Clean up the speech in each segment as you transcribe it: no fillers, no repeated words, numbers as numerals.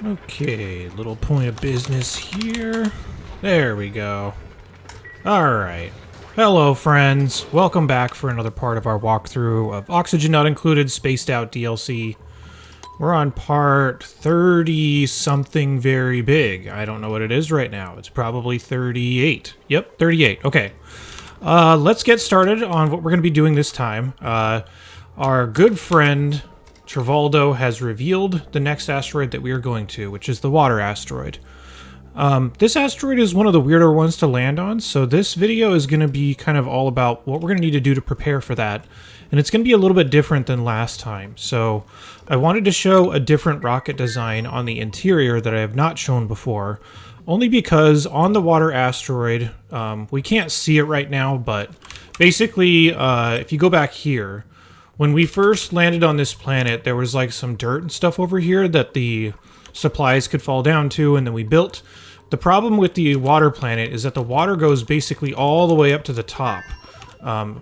Okay, little point of business here. There we go. Alright. Hello, friends. Welcome back for another part of our walkthrough of Oxygen Not Included Spaced Out DLC. We're on part 30-something very big. I don't know what it is right now. It's probably 38. Yep, 38. Okay. Let's get started on what we're going to be doing this time. Our good friend Travaldo has revealed the next asteroid that we are going to, which is the water asteroid. This asteroid is one of the weirder ones to land on, so this video is going to be kind of all about what we're going to need to do to prepare for that. And it's going to be a little bit different than last time. So I wanted to show a different rocket design on the interior that I have not shown before, only because on the water asteroid, we can't see it right now, but basically, if you go back here, when we first landed on this planet, there was like some dirt and stuff over here that the supplies could fall down to, and then we built. The problem with the water planet is that the water goes basically all the way up to the top.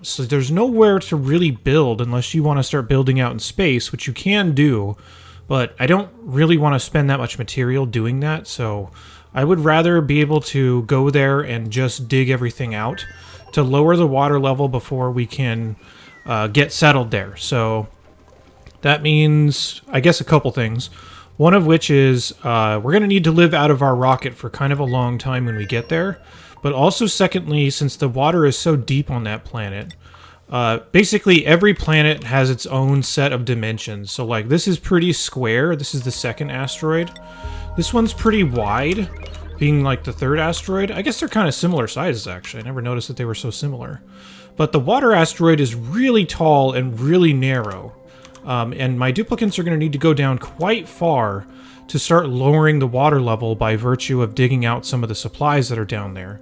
So there's nowhere to really build unless you want to start building out in space, which you can do, but I don't really want to spend that much material doing that, so I would rather be able to go there and just dig everything out to lower the water level before we can get settled there. So that means, I guess, a couple things. One of which is we're going to need to live out of our rocket for kind of a long time when we get there. But also, secondly, since the water is so deep on that planet, basically every planet has its own set of dimensions. So, like, this is pretty square. This is the second asteroid. This one's pretty wide, being like the third asteroid. I guess they're kind of similar sizes, actually. I never noticed that they were so similar. But the water asteroid is really tall and really narrow. And my duplicants are going to need to go down quite far to start lowering the water level by virtue of digging out some of the supplies that are down there.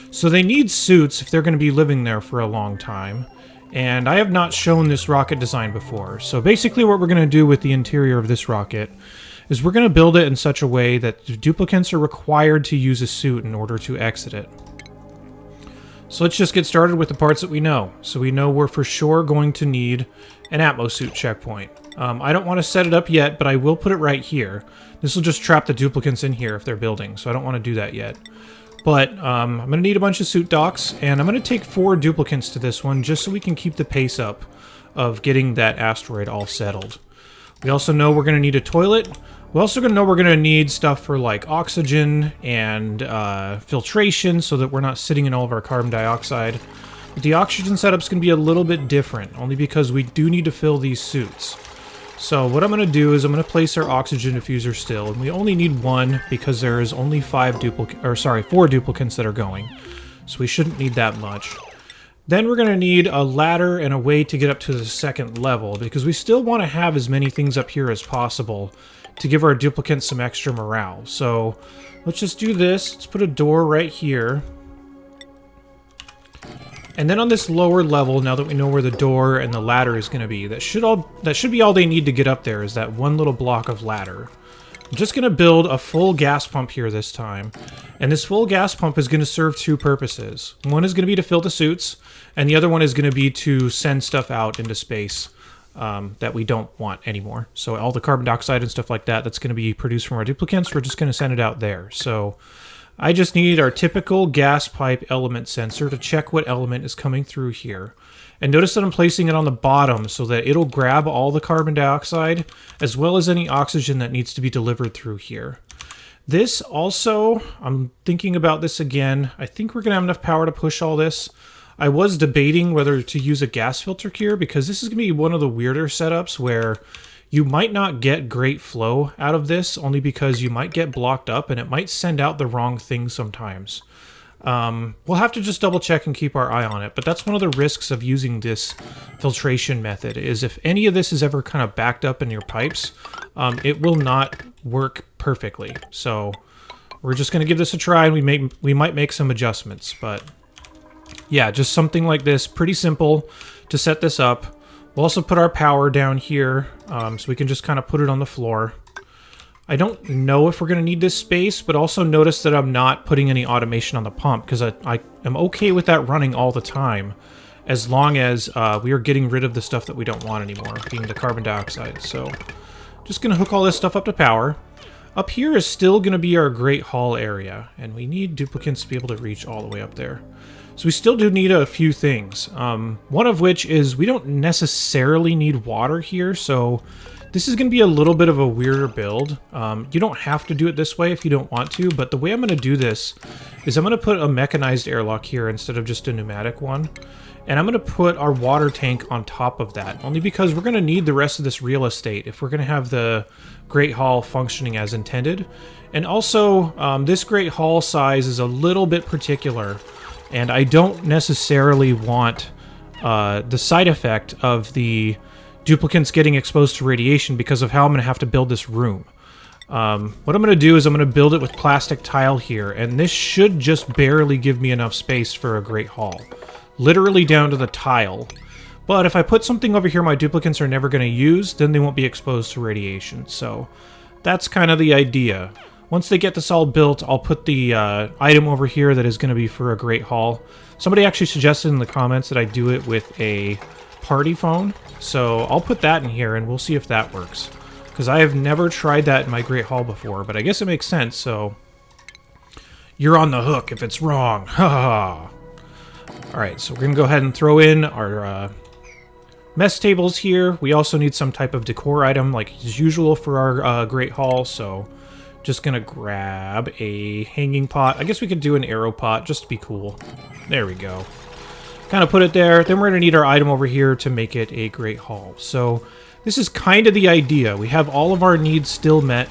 So they need suits if they're going to be living there for a long time. And I have not shown this rocket design before. So basically what we're going to do with the interior of this rocket is we're going to build it in such a way that the duplicants are required to use a suit in order to exit it. So let's just get started with the parts that we know. So we know we're for sure going to need an atmosuit checkpoint. I don't want to set it up yet, but I will put it right here. This will just trap the duplicants in here if they're building, so I don't want to do that yet. But I'm going to need a bunch of suit docks, and I'm going to take 4 duplicants to this one just so we can keep the pace up of getting that asteroid all settled. We also know we're going to need a toilet. We're also going to know we're going to need stuff for like oxygen and filtration so that we're not sitting in all of our carbon dioxide. But the oxygen setup's going to be a little bit different, only because we do need to fill these suits. So what I'm going to do is I'm going to place our oxygen diffuser still, and we only need 1 because there is only 4 duplicants that are going. So we shouldn't need that much. Then we're going to need a ladder and a way to get up to the second level, because we still want to have as many things up here as possible to give our duplicants some extra morale. So let's just do this. Let's put a door right here. And then on this lower level, now that we know where the door and the ladder is going to be, that should be all they need to get up there, is that one little block of ladder. I'm just going to build a full gas pump here this time. And this full gas pump is going to serve 2 purposes. One is going to be to fill the suits, and the other one is going to be to send stuff out into space that we don't want anymore. So all the carbon dioxide and stuff like that that's going to be produced from our duplicants, we're just going to send it out there. So I just need our typical gas pipe element sensor to check what element is coming through here. And notice that I'm placing it on the bottom so that it'll grab all the carbon dioxide as well as any oxygen that needs to be delivered through here. This also, I'm thinking about this again. I think we're going to have enough power to push all this. I was debating whether to use a gas filter here because this is going to be one of the weirder setups where you might not get great flow out of this, only because you might get blocked up and it might send out the wrong thing sometimes. We'll have to just double check and keep our eye on it, but that's one of the risks of using this filtration method, is if any of this is ever kind of backed up in your pipes, it will not work perfectly. So we're just going to give this a try, and we might make some adjustments, but yeah, just something like this, pretty simple to set this up. We'll also put our power down here, so we can just kind of put it on the floor. I don't know if we're going to need this space, but also notice that I'm not putting any automation on the pump, because I am okay with that running all the time, as long as we are getting rid of the stuff that we don't want anymore, being the carbon dioxide. So just going to hook all this stuff up to power. Up here is still going to be our Great Hall area, and we need duplicants to be able to reach all the way up there. So we still do need a few things. One of which is we don't necessarily need water here, so this is going to be a little bit of a weirder build. You don't have to do it this way if you don't want to, but the way I'm going to do this is I'm going to put a mechanized airlock here instead of just a pneumatic one. And I'm going to put our water tank on top of that, only because we're going to need the rest of this real estate if we're going to have the Great Hall functioning as intended. And also, this Great Hall size is a little bit particular, and I don't necessarily want the side effect of the duplicants getting exposed to radiation because of how I'm going to have to build this room. What I'm going to do is I'm going to build it with plastic tile here, and this should just barely give me enough space for a Great Hall. Literally down to the tile. But if I put something over here my duplicants are never going to use, then they won't be exposed to radiation. So that's kind of the idea. Once they get this all built, I'll put the item over here that is going to be for a Great Hall. Somebody actually suggested in the comments that I do it with a party phone. So I'll put that in here and we'll see if that works. Because I have never tried that in my Great Hall before, but I guess it makes sense, so you're on the hook if it's wrong. Ha ha. Alright, so we're going to go ahead and throw in our mess tables here. We also need some type of decor item like as usual for our Great Hall, so just going to grab a hanging pot. I guess we could do an arrow pot just to be cool. There we go. Kind of put it there. Then we're going to need our item over here to make it a Great Hall. So this is kind of the idea. We have all of our needs still met.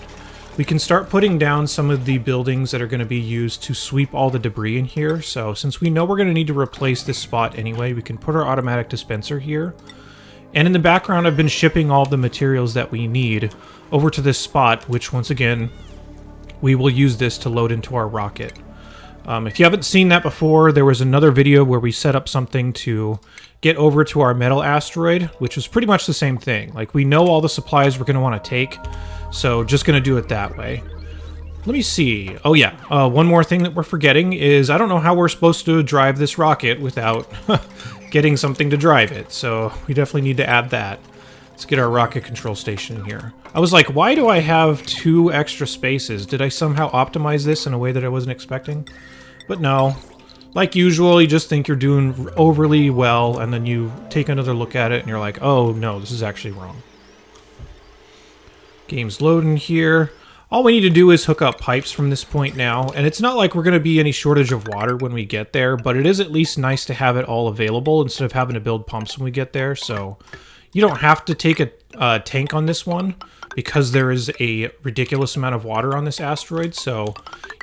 We can start putting down some of the buildings that are going to be used to sweep all the debris in here. So since we know we're going to need to replace this spot anyway, we can put our automatic dispenser here. And in the background, I've been shipping all the materials that we need over to this spot, which once again, we will use this to load into our rocket. If you haven't seen that before, there was another video where we set up something to get over to our metal asteroid, which was pretty much the same thing. Like, we know all the supplies we're going to want to take, so just going to do it that way. Let me see. Oh yeah, one more thing that we're forgetting is I don't know how we're supposed to drive this rocket without getting something to drive it, so we definitely need to add that. Let's get our rocket control station in here. I was like, why do I have 2 extra spaces? Did I somehow optimize this in a way that I wasn't expecting? But no. Like usual, you just think you're doing overly well, and then you take another look at it, and you're like, oh no, this is actually wrong. Game's loading here. All we need to do is hook up pipes from this point now, and it's not like we're going to be any shortage of water when we get there, but it is at least nice to have it all available instead of having to build pumps when we get there, so you don't have to take a tank on this one because there is a ridiculous amount of water on this asteroid, so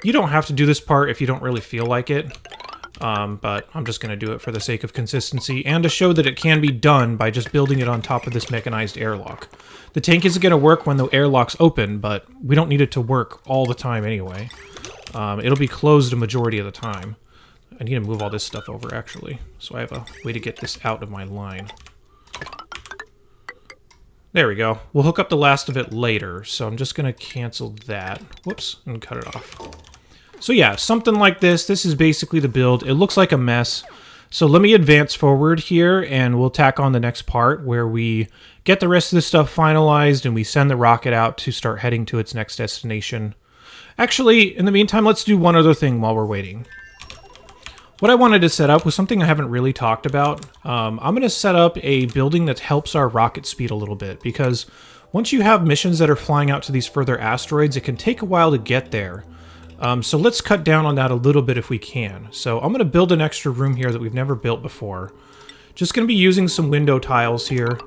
you don't have to do this part if you don't really feel like it. But I'm just going to do it for the sake of consistency and to show that it can be done by just building it on top of this mechanized airlock. The tank isn't going to work when the airlock's open, but we don't need it to work all the time anyway. It'll be closed a majority of the time. I need to move all this stuff over, actually, so I have a way to get this out of my line. There we go. We'll hook up the last of it later, so I'm just going to cancel that. Whoops, and cut it off. So yeah, something like this. This is basically the build. It looks like a mess. So let me advance forward here, and we'll tack on the next part where we get the rest of this stuff finalized and we send the rocket out to start heading to its next destination. Actually, in the meantime, let's do one other thing while we're waiting. What I wanted to set up was something I haven't really talked about. I'm going to set up a building that helps our rocket speed a little bit, because once you have missions that are flying out to these further asteroids, it can take a while to get there. So let's cut down on that a little bit if we can. So I'm going to build an extra room here that we've never built before. Just going to be using some window tiles here,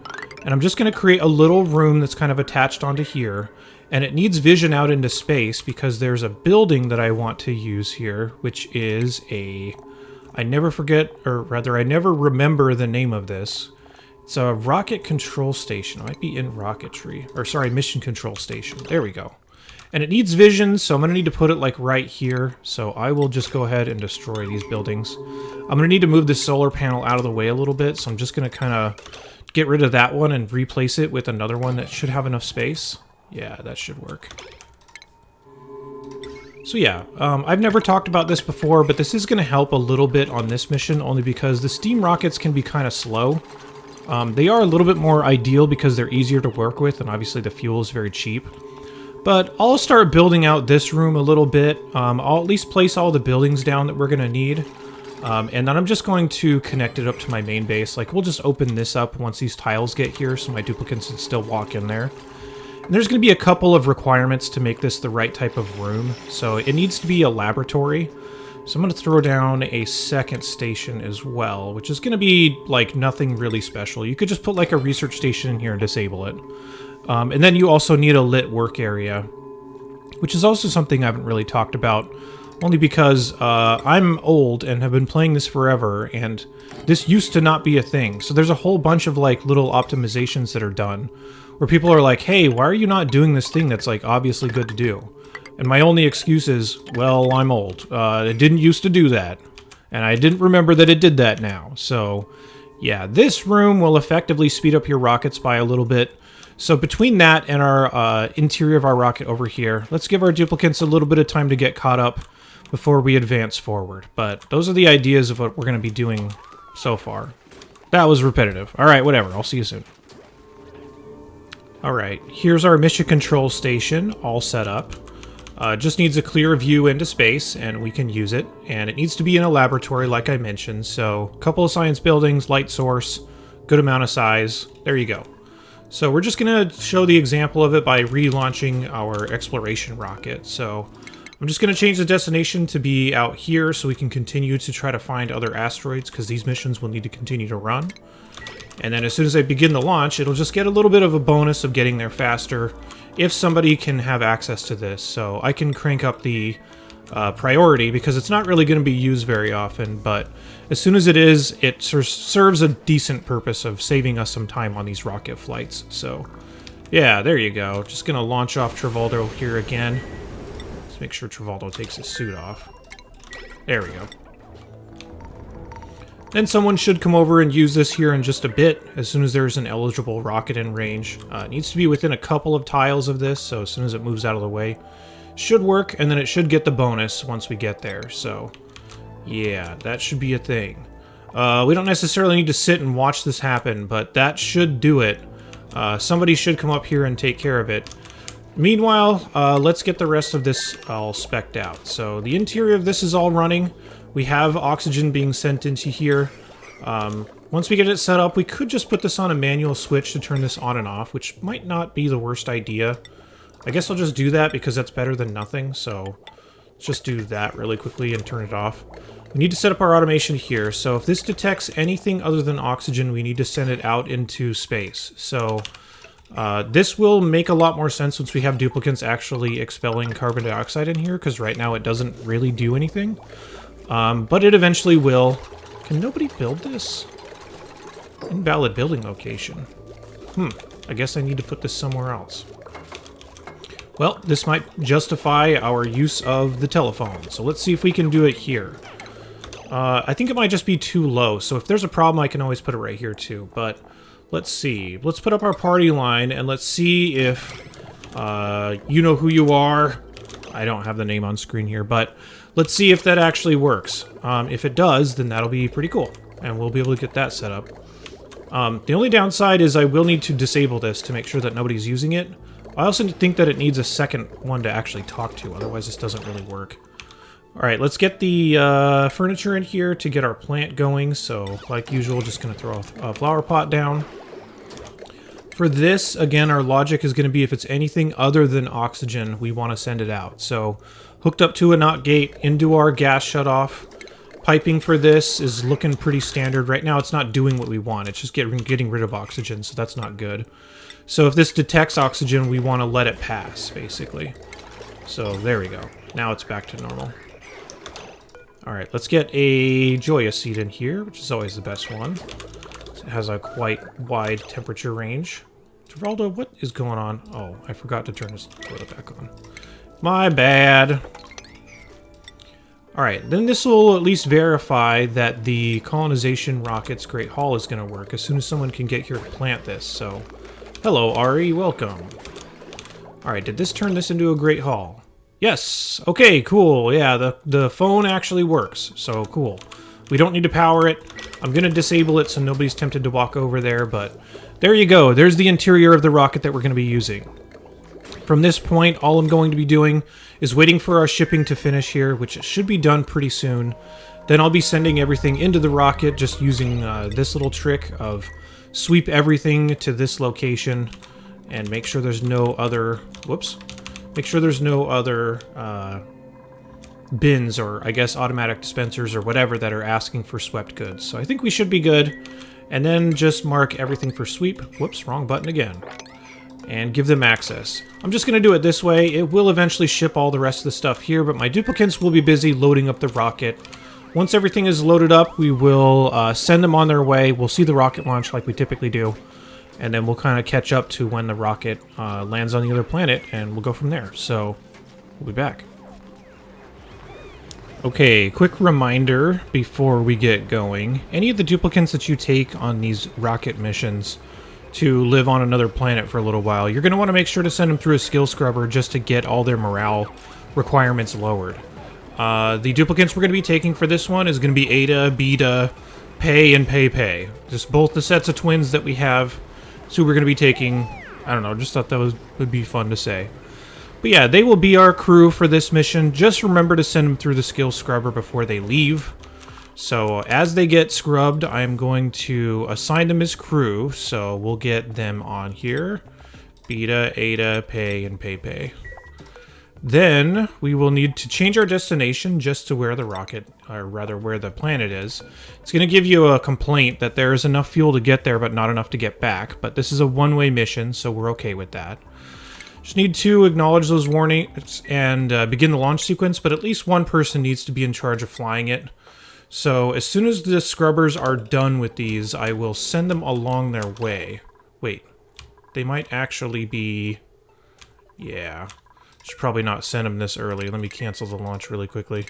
and I'm just going to create a little room that's kind of attached onto here. And it needs vision out into space because there's a building that I want to use here, which is a... I never forget, or rather, I never remember the name of this. It's a rocket control station. It might be in rocketry. Or, sorry, mission control station. There we go. And it needs vision, so I'm going to need to put it, like, right here. So I will just go ahead and destroy these buildings. I'm going to need to move this solar panel out of the way a little bit, so I'm just going to kind of get rid of that one and replace it with another one that should have enough space. Yeah, that should work. So yeah, I've never talked about this before, but this is going to help a little bit on this mission, only because the steam rockets can be kind of slow. They are a little bit more ideal because they're easier to work with, and obviously the fuel is very cheap. But I'll start building out this room a little bit. I'll at least place all the buildings down that we're going to need. And then I'm just going to connect it up to my main base. Like, we'll just open this up once these tiles get here so my duplicates can still walk in there. And there's going to be a couple of requirements to make this the right type of room. So it needs to be a laboratory. So I'm going to throw down a second station as well, which is going to be, like, nothing really special. You could just put, like, a research station in here and disable it. And then you also need a lit work area, which is also something I haven't really talked about, only because I'm old and have been playing this forever, and this used to not be a thing. So there's a whole bunch of, like, little optimizations that are done, where people are like, hey, why are you not doing this thing that's, like, obviously good to do? And my only excuse is, well, I'm old. It didn't used to do that. And I didn't remember that it did that now. So, yeah, this room will effectively speed up your rockets by a little bit. So between that and our interior of our rocket over here, let's give our duplicates a little bit of time to get caught up before we advance forward. But those are the ideas of what we're going to be doing so far. That was repetitive. All right, whatever. I'll see you soon. All right, here's our mission control station all set up. Just needs a clear view into space, and we can use it. And it needs to be in a laboratory, like I mentioned. So, a couple of science buildings, light source, good amount of size. There you go. So we're just going to show the example of it by relaunching our exploration rocket. So I'm just going to change the destination to be out here so we can continue to try to find other asteroids, because these missions will need to continue to run. And then as soon as I begin the launch, it'll just get a little bit of a bonus of getting there faster if somebody can have access to this. So I can crank up the priority, because it's not really going to be used very often, but as soon as it is, it serves a decent purpose of saving us some time on these rocket flights. So yeah, there you go. Just going to launch off Travoldo here again. Let's make sure Travoldo takes his suit off. There we go. Then someone should come over and use this here in just a bit, as soon as there's an eligible rocket in range. It needs to be within a couple of tiles of this, so as soon as it moves out of the way, should work, and then it should get the bonus once we get there. So yeah, that should be a thing. We don't necessarily need to sit and watch this happen, but that should do it. Somebody should come up here and take care of it. Meanwhile, let's get the rest of this all spec'd out. So the interior of this is all running. We have oxygen being sent into here. Once we get it set up, we could just put this on a manual switch to turn this on and off, which might not be the worst idea. I guess I'll just do that because that's better than nothing, so let's just do that really quickly and turn it off. We need to set up our automation here, so if this detects anything other than oxygen, we need to send it out into space. So this will make a lot more sense once we have duplicates actually expelling carbon dioxide in here, because right now it doesn't really do anything. But it eventually will. Can nobody build this? Invalid building location. I guess I need to put this somewhere else. Well, this might justify our use of the telephone, so let's see if we can do it here. I think it might just be too low, so if there's a problem I can always put it right here too, but let's see. Let's put up our party line and let's see if you know who you are. I don't have the name on screen here, but let's see if that actually works. If it does, then that'll be pretty cool, and we'll be able to get that set up. The only downside is I will need to disable this to make sure that nobody's using it. I also think that it needs a second one to actually talk to, otherwise this doesn't really work. Alright, let's get the furniture in here to get our plant going, so like usual, just going to throw a flower pot down. For this, again, our logic is going to be if it's anything other than oxygen, we want to send it out. So, hooked up to a NOT gate into our gas shutoff. Piping for this is looking pretty standard. Right now it's not doing what we want, it's just getting rid of oxygen, so that's not good. So if this detects oxygen, we want to let it pass, basically. So there we go. Now it's back to normal. Alright, let's get a Joya seed in here, which is always the best one. It has a quite wide temperature range. Travoldo, what is going on? Oh, I forgot to turn this toilet back on. My bad. Alright, then this will at least verify that the colonization rocket's Great Hall is going to work as soon as someone can get here to plant this, so... Hello, Ari, welcome. Alright, did this turn this into a Great Hall? Yes! Okay, cool, yeah, the phone actually works, so cool. We don't need to power it. I'm going to disable it so nobody's tempted to walk over there, but there you go. There's the interior of the rocket that we're going to be using. From this point, all I'm going to be doing is waiting for our shipping to finish here, which should be done pretty soon. Then I'll be sending everything into the rocket, just using this little trick of sweep everything to this location and make sure there's no other, whoops, make sure there's no other bins or I guess automatic dispensers or whatever that are asking for swept goods. So I think we should be good. And then just mark everything for sweep. Whoops, wrong button again. And give them access. I'm just going to do it this way. It will eventually ship all the rest of the stuff here, but my duplicants will be busy loading up the rocket. Once everything is loaded up, we will send them on their way. We'll see the rocket launch like we typically do. And then we'll kind of catch up to when the rocket lands on the other planet, and we'll go from there. So, we'll be back. Okay, quick reminder before we get going. Any of the duplicants that you take on these rocket missions to live on another planet for a little while, you're going to want to make sure to send them through a skill scrubber just to get all their morale requirements lowered. The duplicants we're going to be taking for this one is going to be Ada, Beta, Pei, and Pei. Just both the sets of twins that we have. So we're going to be taking, I don't know, just thought that would be fun to say. But yeah, they will be our crew for this mission. Just remember to send them through the skill scrubber before they leave. So as they get scrubbed, I'm going to assign them as crew. So we'll get them on here. Beta, Ada, Pei, and Pei. Then we will need to change our destination just to where the rocket, or rather where the planet is. It's going to give you a complaint that there is enough fuel to get there, but not enough to get back. But this is a one-way mission, so we're okay with that. Just need to acknowledge those warnings and begin the launch sequence, but at least one person needs to be in charge of flying it. So as soon as the scrubbers are done with these, I will send them along their way. Wait, they might actually be... Yeah, should probably not send them this early. Let me cancel the launch really quickly.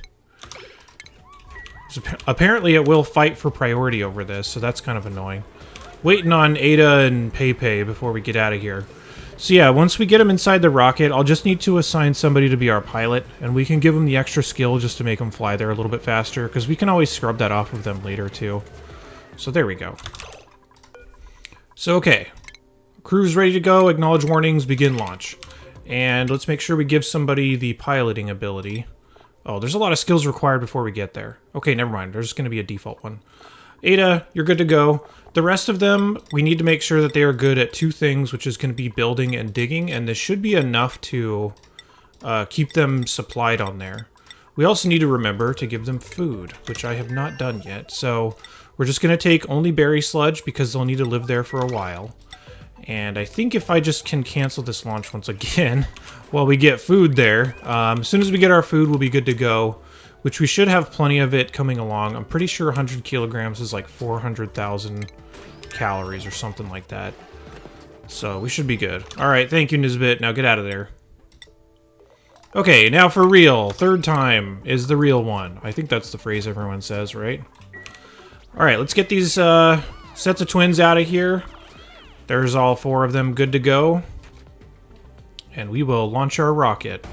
So apparently it will fight for priority over this, so that's kind of annoying. Waiting on Ada and Pei before we get out of here. So yeah, once we get them inside the rocket, I'll just need to assign somebody to be our pilot, and we can give them the extra skill just to make them fly there a little bit faster, because we can always scrub that off of them later too. So there we go. So okay, crew's ready to go, acknowledge warnings, begin launch. And let's make sure we give somebody the piloting ability. Oh, there's a lot of skills required before we get there. Okay, never mind, there's going to be a default one. Ada, you're good to go. The rest of them, we need to make sure that they are good at two things, which is going to be building and digging, and this should be enough to keep them supplied on there. We also need to remember to give them food, which I have not done yet, so we're just going to take only berry sludge because they'll need to live there for a while. And I think if I just can cancel this launch once again while we get food there, as soon as we get our food, we'll be good to go. Which we should have plenty of it coming along. I'm pretty sure 100 kilograms is like 400,000 calories or something like that. So we should be good. Alright, thank you, Nisbet. Now get out of there. Okay, now for real. Third time is the real one. I think that's the phrase everyone says, right? Alright, let's get these sets of twins out of here. There's all four of them good to go. And we will launch our rocket.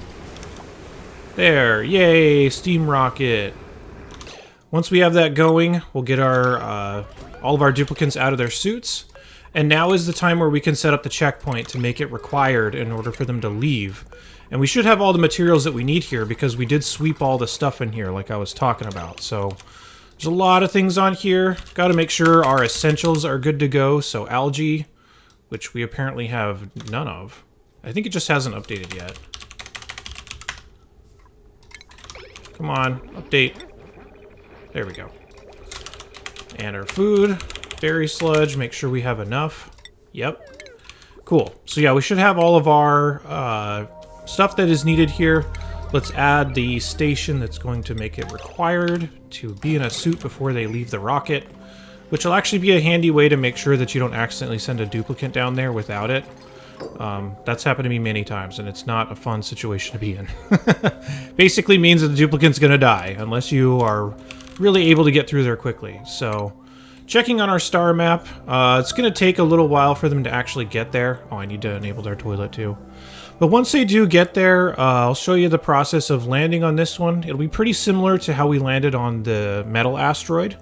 There, yay, steam rocket. Once we have that going, we'll get our all of our duplicants out of their suits. And now is the time where we can set up the checkpoint to make it required in order for them to leave. And we should have all the materials that we need here because we did sweep all the stuff in here like I was talking about. So there's a lot of things on here. Got to make sure our essentials are good to go. So algae, which we apparently have none of. I think it just hasn't updated yet. Come on, update. There we go. And our food, berry sludge, make sure we have enough. Yep. Cool. So yeah, we should have all of our stuff that is needed here. Let's add the station that's going to make it required to be in a suit before they leave the rocket, which will actually be a handy way to make sure that you don't accidentally send a duplicant down there without it. That's happened to me many times, and it's not a fun situation to be in. Basically means that the duplicant's gonna die, unless you are really able to get through there quickly. So, checking on our star map, it's gonna take a little while for them to actually get there. Oh, I need to enable their toilet too. But once they do get there, I'll show you the process of landing on this one. It'll be pretty similar to how we landed on the metal asteroid.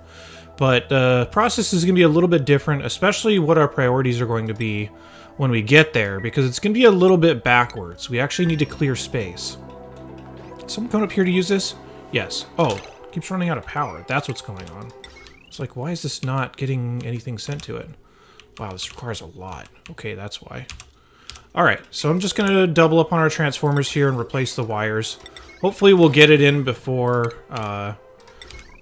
But the process is going to be a little bit different, especially what our priorities are going to be when we get there, because it's going to be a little bit backwards. We actually need to clear space. Is someone coming up here to use this? Yes. Oh, it keeps running out of power. That's what's going on. It's like, why is this not getting anything sent to it? Wow, this requires a lot. Okay, that's why. Alright, so I'm just going to double up on our transformers here and replace the wires. Hopefully we'll get it in before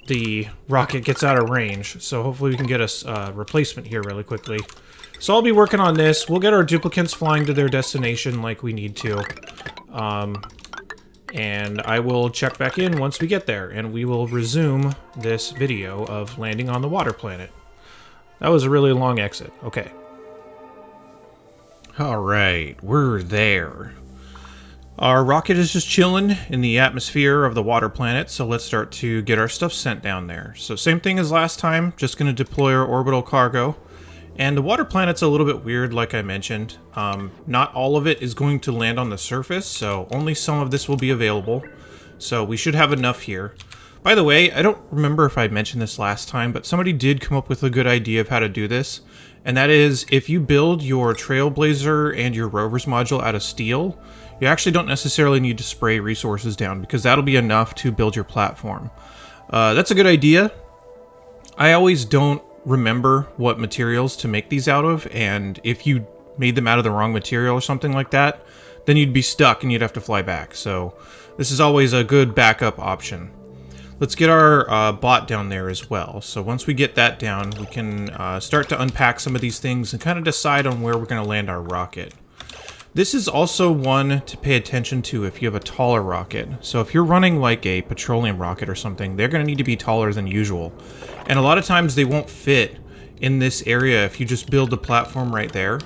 the rocket gets out of range. So hopefully we can get a replacement here really quickly. So I'll be working on this. We'll get our duplicants flying to their destination like we need to. And I will check back in once we get there, and we will resume this video of landing on the water planet. That was a really long exit. Okay. Alright, we're there. Our rocket is just chilling in the atmosphere of the water planet, so let's start to get our stuff sent down there. So same thing as last time, just going to deploy our orbital cargo. And the water planet's a little bit weird, like I mentioned. Not all of it is going to land on the surface, so only some of this will be available. So we should have enough here. By the way, I don't remember if I mentioned this last time, but somebody did come up with a good idea of how to do this. And that is, if you build your Trailblazer and your Rovers module out of steel, you actually don't necessarily need to spray resources down, because that'll be enough to build your platform. That's a good idea. I always don't remember what materials to make these out of, and if you made them out of the wrong material or something like that, then you'd be stuck and you'd have to fly back. So this is always a good backup option. Let's get our bot down there as well. So once we get that down, we can start to unpack some of these things and kind of decide on where we're going to land our rocket. This is also one to pay attention to if you have a taller rocket. So if you're running like a petroleum rocket or something, they're going to need to be taller than usual. And a lot of times they won't fit in this area if you just build the platform right there.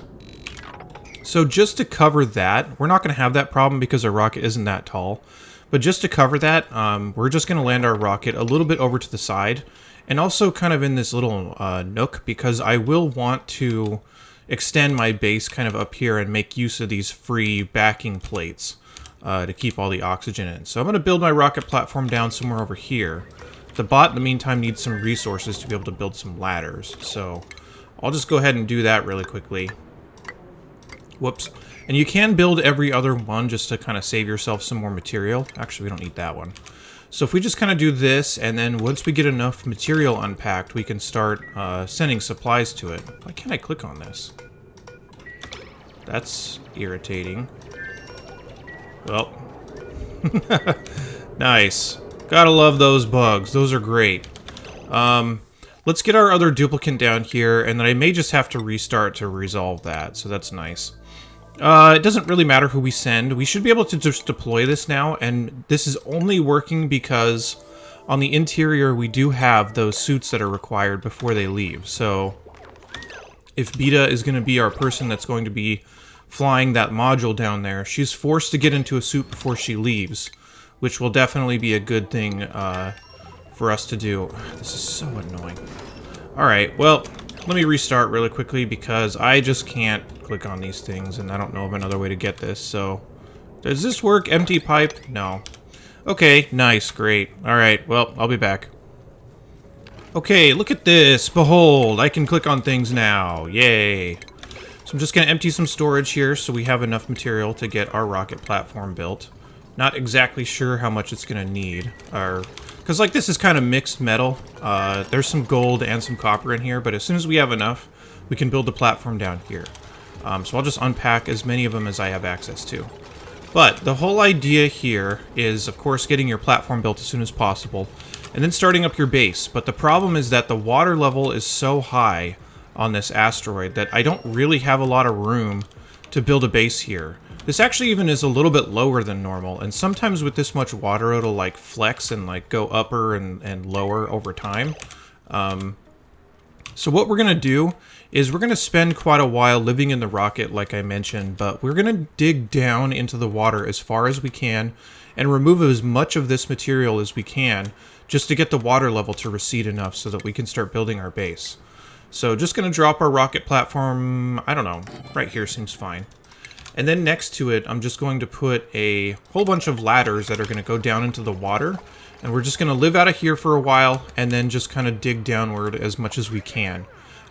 So just to cover that, we're not going to have that problem because our rocket isn't that tall. But just to cover that, we're just going to land our rocket a little bit over to the side. And also kind of in this little nook, because I will want to extend my base kind of up here and make use of these free backing plates to keep all the oxygen in. So I'm going to build my rocket platform down somewhere over here. The bot, in the meantime, needs some resources to be able to build some ladders. So I'll just go ahead and do that really quickly. Whoops. And you can build every other one just to kind of save yourself some more material. Actually, we don't need that one. So if we just kind of do this, and then once we get enough material unpacked, we can start sending supplies to it. Why can't I click on this? That's irritating. Well. Nice. Gotta love those bugs. Those are great. Let's get our other duplicant down here, and then I may just have to restart to resolve that, so that's nice. It doesn't really matter who we send. We should be able to just deploy this now, and this is only working because on the interior we do have those suits that are required before they leave. So if Beta is going to be our person that's going to be flying that module down there, she's forced to get into a suit before she leaves, which will definitely be a good thing for us to do. This is so annoying. Alright, well, let me restart really quickly because I just can't click on these things and I don't know of another way to get this, so... Does this work? Empty pipe? No. Okay, nice, great. Alright, well, I'll be back. Okay, look at this. Behold, I can click on things now. Yay. So I'm just going to empty some storage here so we have enough material to get our rocket platform built. Not exactly sure how much it's going to need. Because, like, this is kind of mixed metal. There's some gold and some copper in here, but as soon as we have enough, we can build the platform down here. So I'll just unpack as many of them as I have access to. But the whole idea here is, of course, getting your platform built as soon as possible, and then starting up your base. But the problem is that the water level is so high on this asteroid that I don't really have a lot of room to build a base here. This actually even is a little bit lower than normal, and sometimes with this much water it'll like flex and like go upper and lower over time. So what we're going to do is we're going to spend quite a while living in the rocket like I mentioned, but we're going to dig down into the water as far as we can and remove as much of this material as we can just to get the water level to recede enough so that we can start building our base. So just going to drop our rocket platform, I don't know, right here seems fine. And then next to it, I'm just going to put a whole bunch of ladders that are going to go down into the water. And we're just going to live out of here for a while and then just kind of dig downward as much as we can.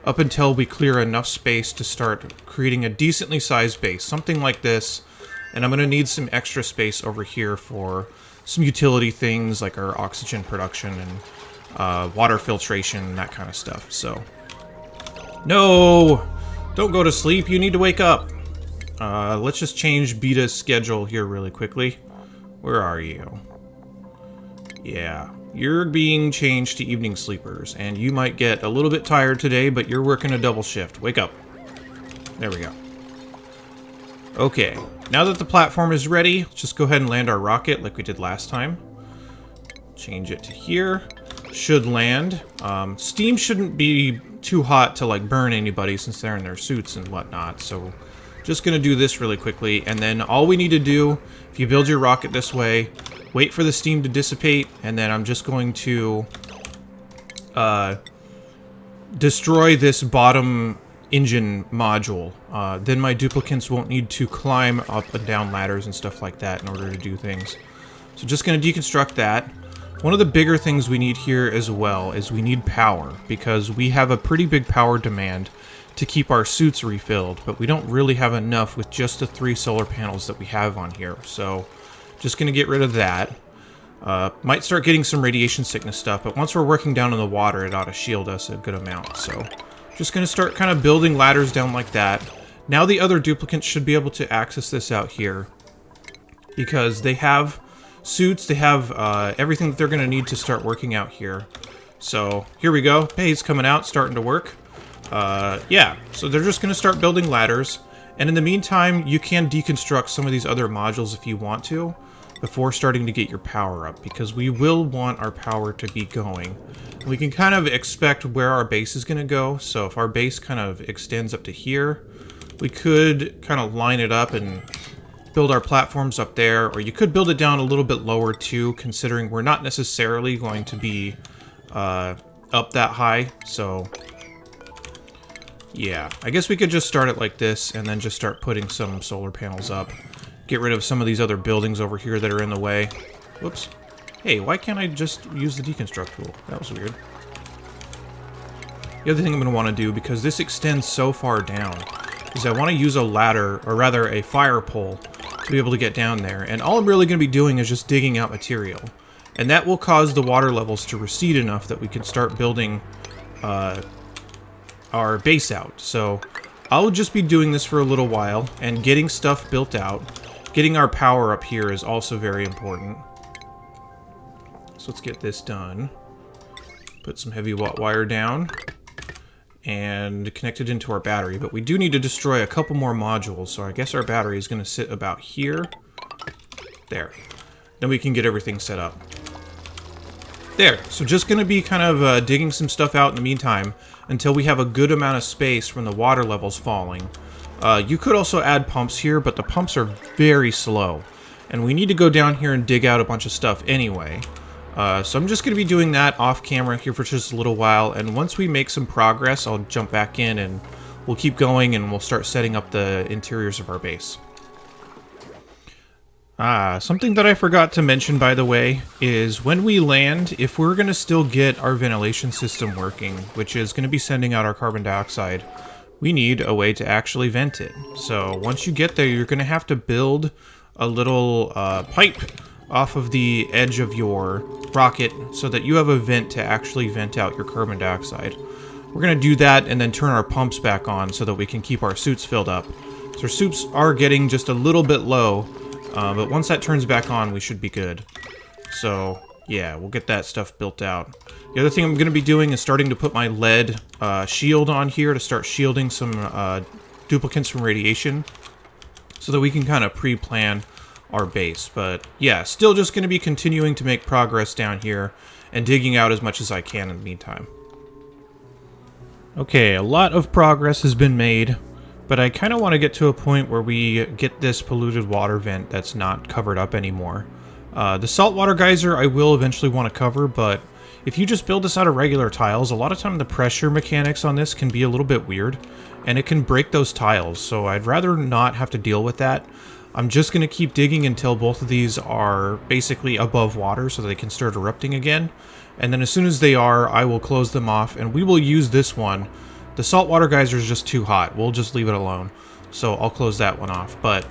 up until we clear enough space to start creating a decently sized base, something like this. And I'm going to need some extra space over here for some utility things like our oxygen production and water filtration, that kind of stuff. So, no! Don't go to sleep, you need to wake up. Let's just change Beta's schedule here really quickly. Where are you? Yeah, you're being changed to evening sleepers, and you might get a little bit tired today, but you're working a double shift. Wake up. There we go. Okay, now that the platform is ready, let's just go ahead and land our rocket like we did last time. Change it to here. Should land. Steam shouldn't be too hot to like burn anybody since they're in their suits and whatnot, so just gonna do this really quickly, and then all we need to do, if you build your rocket this way, wait for the steam to dissipate, and then I'm just going to destroy this bottom engine module. Then my duplicants won't need to climb up and down ladders and stuff like that in order to do things. So just going to deconstruct that. One of the bigger things we need here as well is we need power, because we have a pretty big power demand to keep our suits refilled, but we don't really have enough with just the 3 solar panels that we have on here. So just going to get rid of that. Might start getting some radiation sickness stuff, but once we're working down in the water, it ought to shield us a good amount. So just going to start kind of building ladders down like that. Now the other duplicants should be able to access this out here, because they have suits, they have everything that they're going to need to start working out here. So here we go. Hey, it's coming out, starting to work. Yeah, so they're just going to start building ladders. And in the meantime, you can deconstruct some of these other modules if you want to, before starting to get your power up, because we will want our power to be going. We can kind of expect where our base is going to go, so if our base kind of extends up to here, we could kind of line it up and build our platforms up there, or you could build it down a little bit lower too, considering we're not necessarily going to be up that high, so yeah, I guess we could just start it like this, and then just start putting some solar panels up. Get rid of some of these other buildings over here that are in the way. Whoops. Hey, why can't I just use the deconstruct tool? That was weird. The other thing I'm going to want to do, because this extends so far down, is I want to use a ladder, or rather a fire pole, to be able to get down there. And all I'm really going to be doing is just digging out material. And that will cause the water levels to recede enough that we can start building our base out. So I'll just be doing this for a little while, and getting stuff built out. Getting our power up here is also very important. So let's get this done. Put some heavy watt wire down and connect it into our battery. But we do need to destroy a couple more modules, so I guess our battery is going to sit about here. There. Then we can get everything set up. There. So just going to be kind of digging some stuff out in the meantime until we have a good amount of space from the water levels falling. You could also add pumps here, but the pumps are very slow. And we need to go down here and dig out a bunch of stuff anyway. So I'm just going to be doing that off camera here for just a little while. And once we make some progress, I'll jump back in and we'll keep going and we'll start setting up the interiors of our base. Something that I forgot to mention, by the way, is when we land, if we're going to still get our ventilation system working, which is going to be sending out our carbon dioxide, we need a way to actually vent it. So once you get there, you're going to have to build a little pipe off of the edge of your rocket so that you have a vent to actually vent out your carbon dioxide. We're going to do that and then turn our pumps back on so that we can keep our suits filled up. So our suits are getting just a little bit low, but once that turns back on, we should be good. So yeah, we'll get that stuff built out. The other thing I'm going to be doing is starting to put my lead shield on here to start shielding some duplicants from radiation so that we can kind of pre-plan our base. But yeah, still just going to be continuing to make progress down here and digging out as much as I can in the meantime. Okay, a lot of progress has been made, but I kind of want to get to a point where we get this polluted water vent that's not covered up anymore. The saltwater geyser I will eventually want to cover, but if you just build this out of regular tiles, a lot of time the pressure mechanics on this can be a little bit weird, and it can break those tiles, so I'd rather not have to deal with that. I'm just going to keep digging until both of these are basically above water so that they can start erupting again, and then as soon as they are, I will close them off, and we will use this one The saltwater geyser is just too hot. We'll just leave it alone. So I'll close that one off. But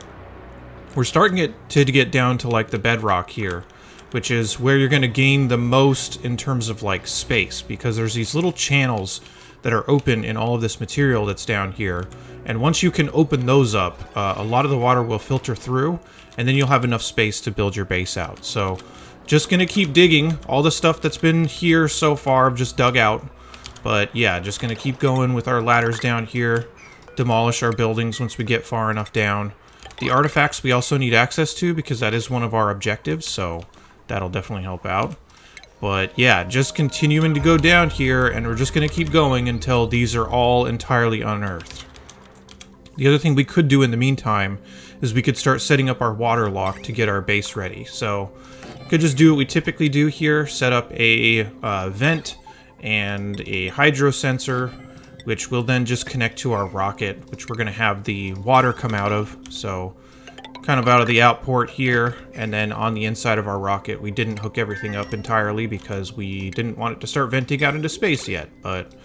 we're starting to get down to like the bedrock here, which is where you're going to gain the most in terms of like space, because there's these little channels that are open in all of this material that's down here. And once you can open those up, a lot of the water will filter through, and then you'll have enough space to build your base out. So just going to keep digging. All the stuff that's been here so far I've just dug out. But yeah, just going to keep going with our ladders down here, demolish our buildings once we get far enough down. The artifacts we also need access to because that is one of our objectives, so that'll definitely help out. But yeah, just continuing to go down here, and we're just going to keep going until these are all entirely unearthed. The other thing we could do in the meantime is we could start setting up our water lock to get our base ready. So we could just do what we typically do here, set up a vent and a hydro sensor, which will then just connect to our rocket, which we're going to have the water come out of. So kind of out of the outport here, and then on the inside of our rocket. We didn't hook everything up entirely because we didn't want it to start venting out into space yet, but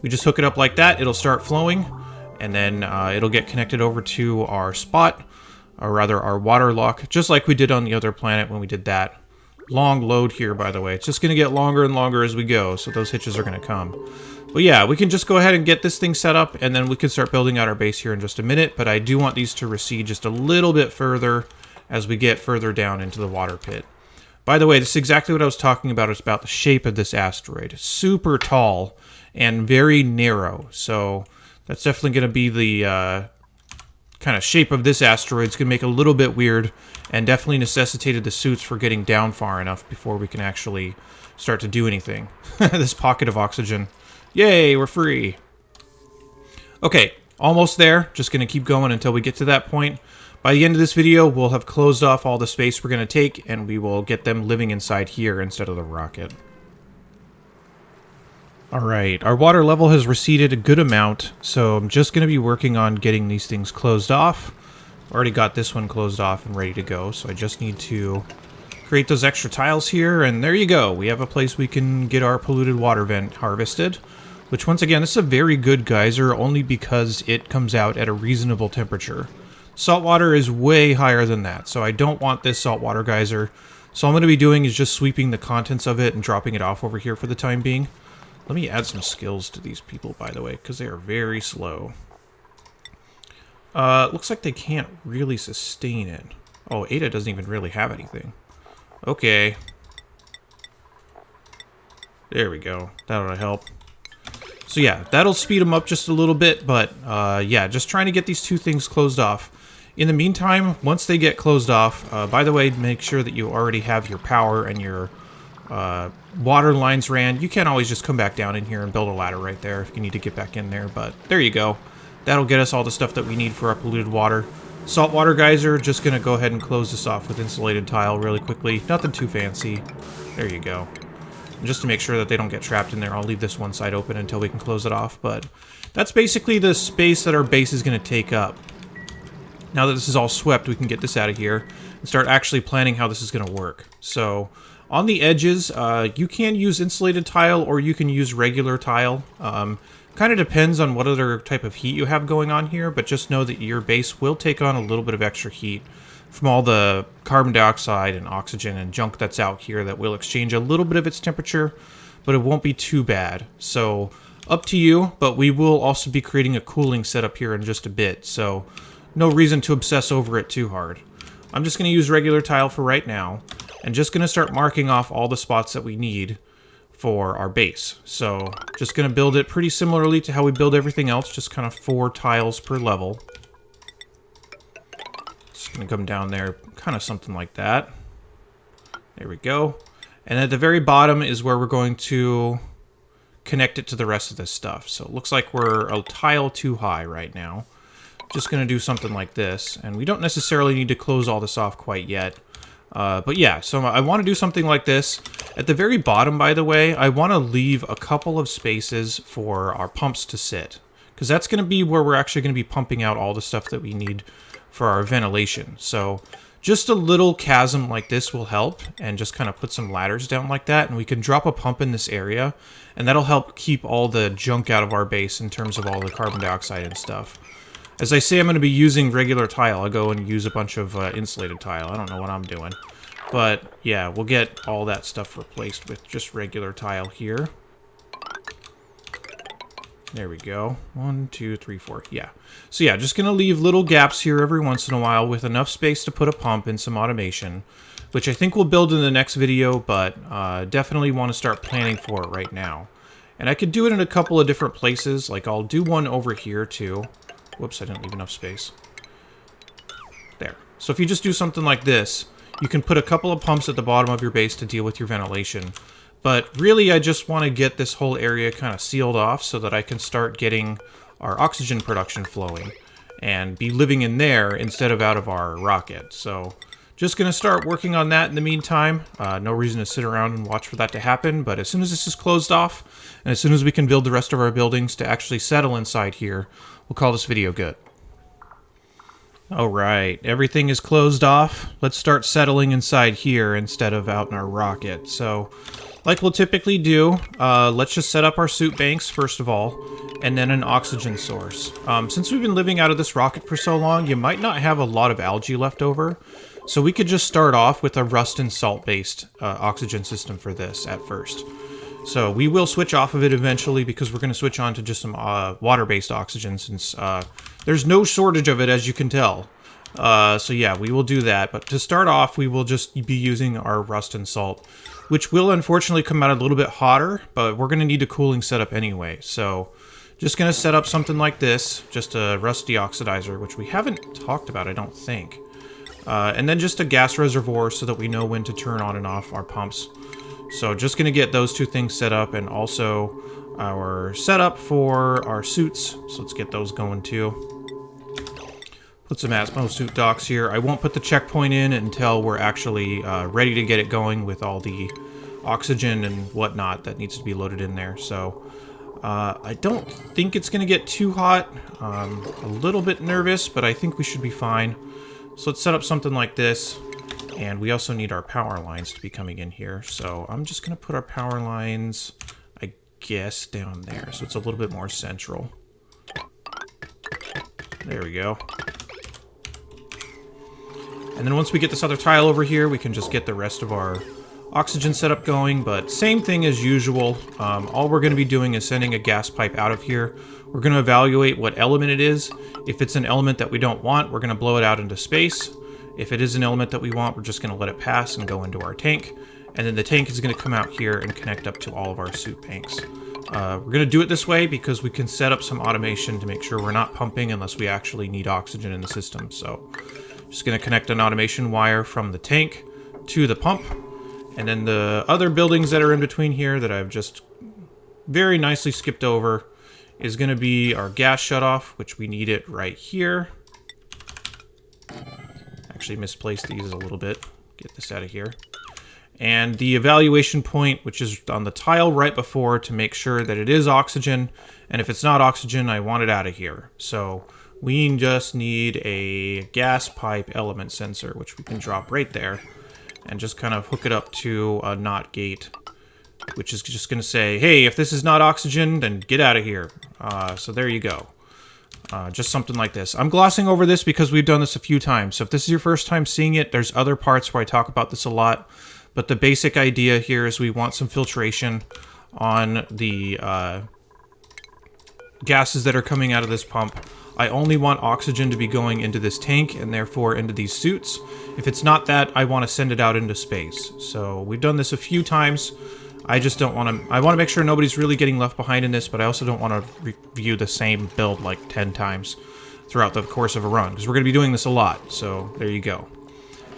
we just hook it up like that. It'll start flowing, and then it'll get connected over to our spot, or rather our water lock, just like we did on the other planet when we did that. Long load here, by the way. It's just going to get longer and longer as we go, so those hitches are going to come. But yeah, we can just go ahead and get this thing set up, and then we can start building out our base here in just a minute, but I do want these to recede just a little bit further as we get further down into the water pit. By the way, this is exactly what I was talking about. It's about the shape of this asteroid. Super tall and very narrow, so that's definitely going to be the kind of shape of this asteroid. It's going to make it a little bit weird, and definitely necessitated the suits for getting down far enough before we can actually start to do anything. This pocket of oxygen. Yay, we're free. Okay, almost there. Just going to keep going until we get to that point. By the end of this video, we'll have closed off all the space we're going to take, and we will get them living inside here instead of the rocket. Alright, our water level has receded a good amount, so I'm just going to be working on getting these things closed off. Already got this one closed off and ready to go, so I just need to create those extra tiles here, and there you go. We have a place we can get our polluted water vent harvested, which once again, this is a very good geyser only because it comes out at a reasonable temperature. Saltwater is way higher than that, so I don't want this saltwater geyser. So all I'm going to be doing is just sweeping the contents of it and dropping it off over here for the time being. Let me add some skills to these people, by the way, because they are very slow. Looks like they can't really sustain it. Oh, Ada doesn't even really have anything. Okay. There we go. That'll help. So yeah, that'll speed them up just a little bit, but yeah, just trying to get these two things closed off. In the meantime, once they get closed off, by the way, make sure that you already have your power and your water lines ran. You can always just come back down in here and build a ladder right there if you need to get back in there, but there you go. That'll get us all the stuff that we need for our polluted water. Saltwater geyser, just going to go ahead and close this off with insulated tile really quickly. Nothing too fancy. There you go. And just to make sure that they don't get trapped in there, I'll leave this one side open until we can close it off. But that's basically the space that our base is going to take up. Now that this is all swept, we can get this out of here and start actually planning how this is going to work. So on the edges, you can use insulated tile or you can use regular tile. Kind of depends on what other type of heat you have going on here, but just know that your base will take on a little bit of extra heat from all the carbon dioxide and oxygen and junk that's out here that will exchange a little bit of its temperature, but it won't be too bad. So up to you, but we will also be creating a cooling setup here in just a bit, so no reason to obsess over it too hard. I'm just going to use regular tile for right now, and just going to start marking off all the spots that we need for our base. So just going to build it pretty similarly to how we build everything else, just kind of 4 tiles per level. Just going to come down there, kind of something like that. There we go. And at the very bottom is where we're going to connect it to the rest of this stuff. So it looks like we're a tile too high right now. Just going to do something like this, and we don't necessarily need to close all this off quite yet. But yeah, so I want to do something like this. At the very bottom, by the way, I want to leave a couple of spaces for our pumps to sit, because that's going to be where we're actually going to be pumping out all the stuff that we need for our ventilation. So just a little chasm like this will help, and just kind of put some ladders down like that, and we can drop a pump in this area, and that'll help keep all the junk out of our base in terms of all the carbon dioxide and stuff. As I say, I'm going to be using regular tile. I'll go and use a bunch of insulated tile. I don't know what I'm doing. But, yeah, we'll get all that stuff replaced with just regular tile here. There we go. 1, 2, 3, 4. Yeah. So yeah, just going to leave little gaps here every once in a while with enough space to put a pump and some automation, which I think we'll build in the next video, but definitely want to start planning for it right now. And I could do it in a couple of different places. Like, I'll do one over here, too. Whoops, I didn't leave enough space. There. So if you just do something like this, you can put a couple of pumps at the bottom of your base to deal with your ventilation. But really, I just want to get this whole area kind of sealed off so that I can start getting our oxygen production flowing and be living in there instead of out of our rocket. So just going to start working on that in the meantime. No reason to sit around and watch for that to happen, but as soon as this is closed off, and as soon as we can build the rest of our buildings to actually settle inside here, we'll call this video good. Alright, everything is closed off. Let's start settling inside here instead of out in our rocket. So, like we'll typically do, let's just set up our suit banks first of all, and then an oxygen source. Since we've been living out of this rocket for so long, you might not have a lot of algae left over, so we could just start off with a rust and salt-based oxygen system for this at first. So we will switch off of it eventually because we're going to switch on to just some water-based oxygen since there's no shortage of it, as you can tell. So yeah, we will do that. But to start off, we will just be using our rust and salt, which will unfortunately come out a little bit hotter, but we're going to need a cooling setup anyway. So just going to set up something like this, just a rust deoxidizer, which we haven't talked about, I don't think. And then just a gas reservoir so that we know when to turn on and off our pumps. So just going to get those two things set up, and also our setup for our suits. So let's get those going too. Put some Atmo suit docks here. I won't put the checkpoint in until we're actually ready to get it going with all the oxygen and whatnot that needs to be loaded in there. So I don't think it's going to get too hot. A little bit nervous, but I think we should be fine. So let's set up something like this. And we also need our power lines to be coming in here. So I'm just going to put our power lines, I guess, down there. So it's a little bit more central. There we go. And then once we get this other tile over here, we can just get the rest of our oxygen setup going. But same thing as usual. All we're going to be doing is sending a gas pipe out of here. We're going to evaluate what element it is. If it's an element that we don't want, we're going to blow it out into space. If it is an element that we want, we're just going to let it pass and go into our tank. And then the tank is going to come out here and connect up to all of our suit banks. We're going to do it this way because we can set up some automation to make sure we're not pumping unless we actually need oxygen in the system. So just going to connect an automation wire from the tank to the pump. And then the other buildings that are in between here that I've just very nicely skipped over is going to be our gas shutoff, which we need it right here. Actually misplaced these a little bit. Get this out of here. And the evaluation point, which is on the tile right before, to make sure that it is oxygen. And if it's not oxygen, I want it out of here. So we just need a gas pipe element sensor, which we can drop right there. And just kind of hook it up to a NOT gate, which is just going to say, hey, if this is not oxygen, then get out of here. So there you go. Just something like this. I'm glossing over this because we've done this a few times. So if this is your first time seeing it, there's other parts where I talk about this a lot. But the basic idea here is we want some filtration on the gases that are coming out of this pump. I only want oxygen to be going into this tank and therefore into these suits. If it's not that, I want to send it out into space. So we've done this a few times. I just don't want to... I want to make sure nobody's really getting left behind in this, but I also don't want to review the same build like 10 times throughout the course of a run, because we're going to be doing this a lot. So there you go.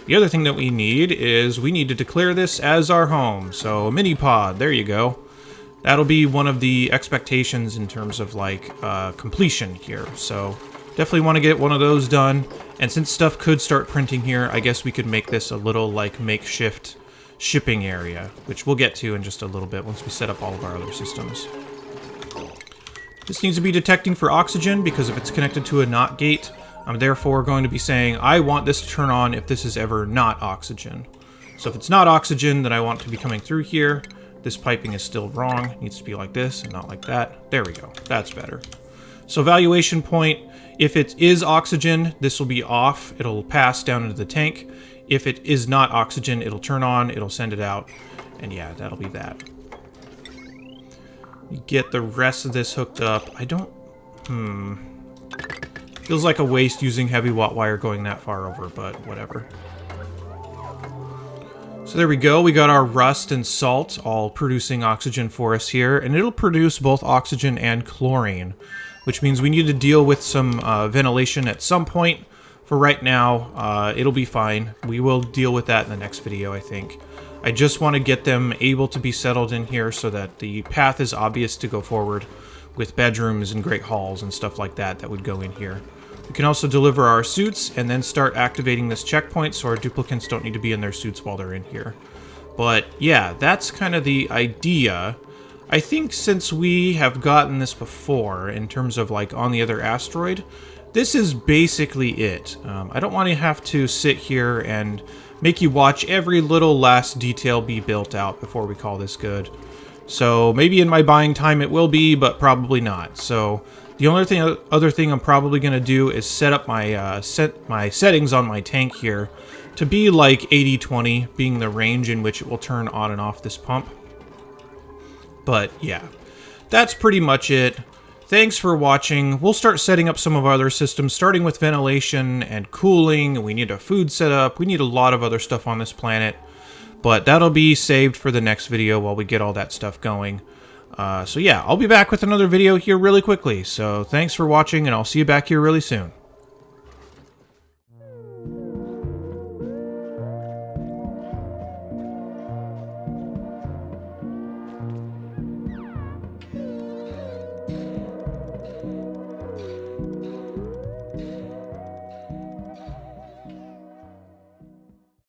The other thing that we need is we need to declare this as our home. So a mini pod, there you go. That'll be one of the expectations in terms of like completion here. So definitely want to get one of those done. And since stuff could start printing here, I guess we could make this a little like makeshift shipping area, which we'll get to in just a little bit once we set up all of our other systems. This needs to be detecting for oxygen because if it's connected to a NOT gate, I'm therefore going to be saying I want this to turn on if this is ever not oxygen. So if it's not oxygen, then I want it to be coming through here. This piping is still wrong. It needs to be like this and not like that. There we go. That's better. So evaluation point, if it is oxygen, this will be off. It'll pass down into the tank. If it is not oxygen, it'll turn on, it'll send it out. And yeah, that'll be that. You get the rest of this hooked up. I don't... Feels like a waste using heavy watt wire going that far over, but whatever. So there we go. We got our rust and salt all producing oxygen for us here. And it'll produce both oxygen and chlorine, which means we need to deal with some ventilation at some point. For right now, it'll be fine. We will deal with that in the next video, I think. I just want to get them able to be settled in here so that the path is obvious to go forward with bedrooms and great halls and stuff like that that would go in here. We can also deliver our suits and then start activating this checkpoint so our duplicants don't need to be in their suits while they're in here. But yeah, that's kind of the idea. I think since we have gotten this before in terms of like on the other asteroid, this is basically it. I don't want to have to sit here and make you watch every little last detail be built out before we call this good. So maybe in my buying time it will be, but probably not. So the only other thing I'm probably going to do is set up my settings on my tank here to be like 80-20, being the range in which it will turn on and off this pump. But yeah, that's pretty much it. Thanks for watching. We'll start setting up some of our other systems, starting with ventilation and cooling. We need a food setup. We need a lot of other stuff on this planet. But that'll be saved for the next video while we get all that stuff going. So yeah, I'll be back with another video here really quickly. So thanks for watching, and I'll see you back here really soon.